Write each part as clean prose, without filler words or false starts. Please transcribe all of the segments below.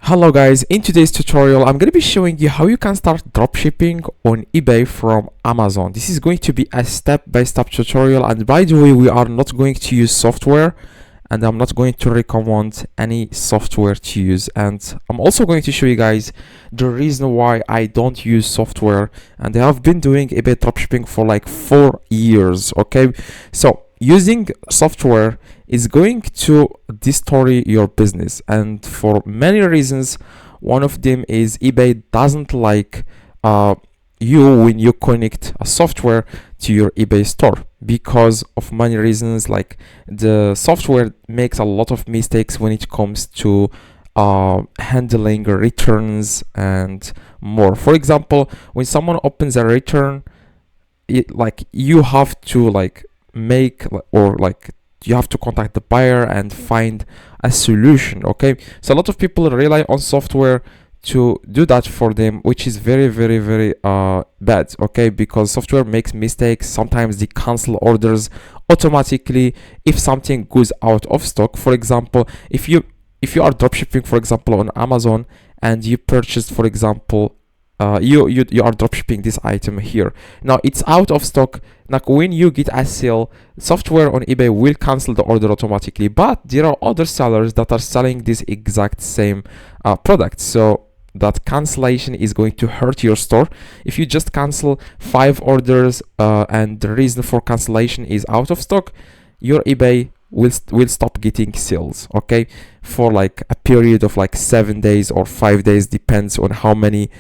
Hello guys, in today's tutorial I'm going to be showing you how you can start dropshipping on eBay from Amazon. This is going to be a step-by-step tutorial, and by the way, we are not going to use software and I'm not going to recommend any software to use, and I'm also going to show you guys the reason why I don't use software, and I have been doing eBay dropshipping for like 4 years. Okay, so using software is going to destroy your business, and for many reasons. One of them is eBay doesn't like you when you connect a software to your eBay store because of many reasons. Like, the software makes a lot of mistakes when it comes to handling returns and more. For example, when someone opens a return, you have to you have to contact the buyer and find a solution. Okay, so a lot of people rely on software to do that for them, which is very bad. Okay, because software makes mistakes. Sometimes they cancel orders automatically if something goes out of stock. For example, if you are dropshipping, for example, on Amazon, and you purchased, for example, you are dropshipping this item here. Now it's out of stock. Like, when you get a sale, software on eBay will cancel the order automatically, but there are other sellers that are selling this exact same product, so that cancellation is going to hurt your store. If you just cancel 5 orders and the reason for cancellation is out of stock, your eBay will stop getting sales, okay, for like a period of like 7 days or 5 days, depends on how many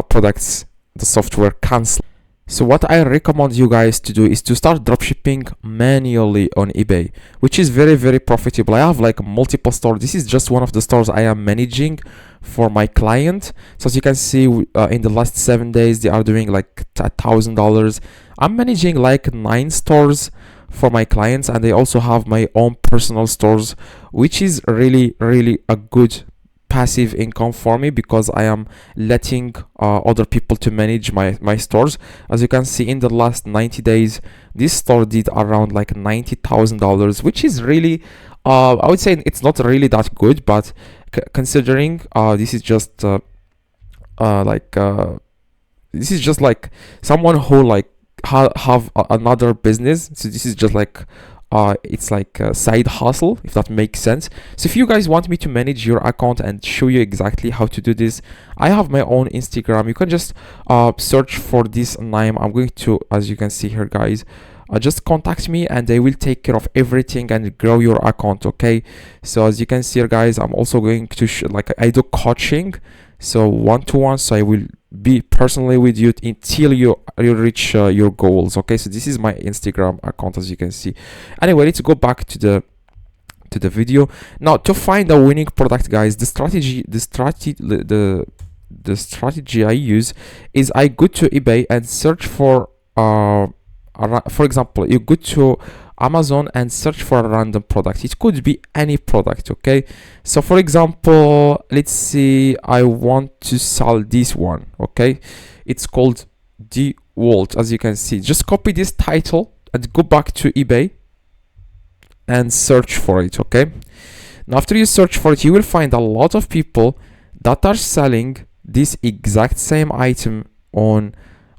products the software cancels. So what I recommend you guys to do is to start dropshipping manually on eBay, which is very profitable. I have like multiple stores. This is just one of the stores I am managing for my client. So as you can see, in the last 7 days they are doing like $1,000. I'm managing like 9 stores for my clients, and I also have my own personal stores, which is really a good passive income for me, because I am letting other people to manage my stores. As you can see, in the last 90 days this store did around like $90,000, which is really I would say it's not really that good, but considering this is just this is just like someone who like have another business. So this is just like it's like a side hustle, if that makes sense. So if you guys want me to manage your account and show you exactly how to do this, I have my own Instagram. You can just search for this name. I'm going to, as you can see here, guys, just contact me and I will take care of everything and grow your account. Okay, so as you can see here, guys, I'm also going to I do coaching, so one-to-one. So I will be personally with you until you reach your goals. Okay, so this is my Instagram account, as you can see. Anyway, let's go back to the video. Now, to find a winning product, guys, the strategy I use is I go to eBay and search for example, you go to Amazon and search for a random product. It could be any product. Okay, so for example, let's see, I want to sell this one. Okay, it's called the Walt. As you can see, just copy this title and go back to eBay and search for it. Okay, now after you search for it, you will find a lot of people that are selling this exact same item on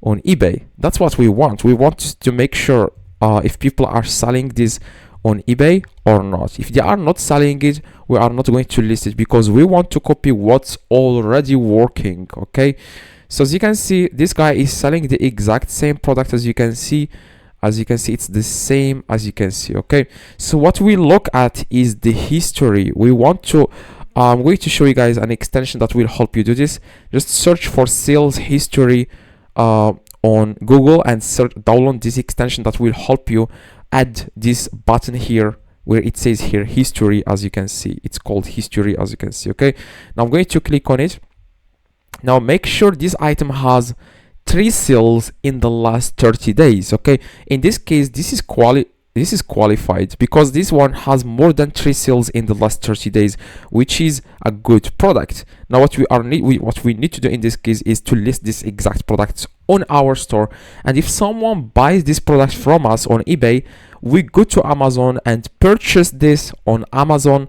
eBay. That's what we want. We want to make sure if people are selling this on eBay or not. If they are not selling it, we are not going to list it, because we want to copy what's already working. Okay, so as you can see, this guy is selling the exact same product. As you can see, it's the same, as you can see. Okay, so what we look at is the history. We want to I'm going to show you guys an extension that will help you do this. Just search for sales history on Google and download this extension that will help you add this button here where it says here history. As you can see, it's called history, as you can see. Okay, now I'm going to click on it. Now make sure this item has 3 sales in the last 30 days. Okay, in this case, this is qualified because this one has more than 3 sales in the last 30 days, which is a good product. Now what we need to do in this case is to list this exact product on our store, and if someone buys this product from us on eBay, we go to Amazon and purchase this on Amazon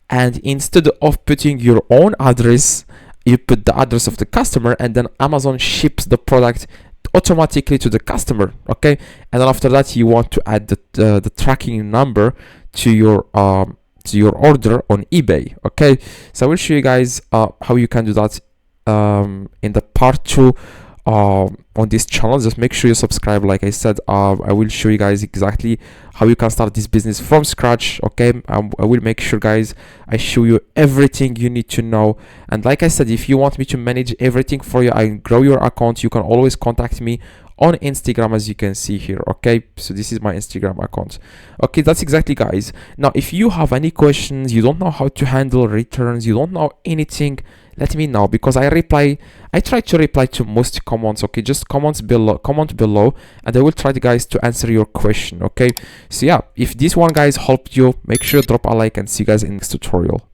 and instead of putting your own address, you put the address of the customer, and then Amazon ships the product automatically to the customer. Okay, and then after that you want to add the tracking number to your order on eBay. Okay, so I will show you guys how you can do that in the part 2 on this channel. Just make sure you subscribe. Like I said, I will show you guys exactly how you can start this business from scratch. Okay, I will make sure, guys, I show you everything you need to know. And like I said, if you want me to manage everything for you and grow your account, you can always contact me on Instagram, as you can see here. Okay, so this is my Instagram account. Okay, that's exactly, guys. Now if you have any questions, you don't know how to handle returns, you don't know anything, let me know, because I try to reply to most comments. Okay, just comment below and I will try, guys, to answer your question. Okay, so yeah, if this one, guys, helped you, make sure to drop a like and see you guys in the next tutorial.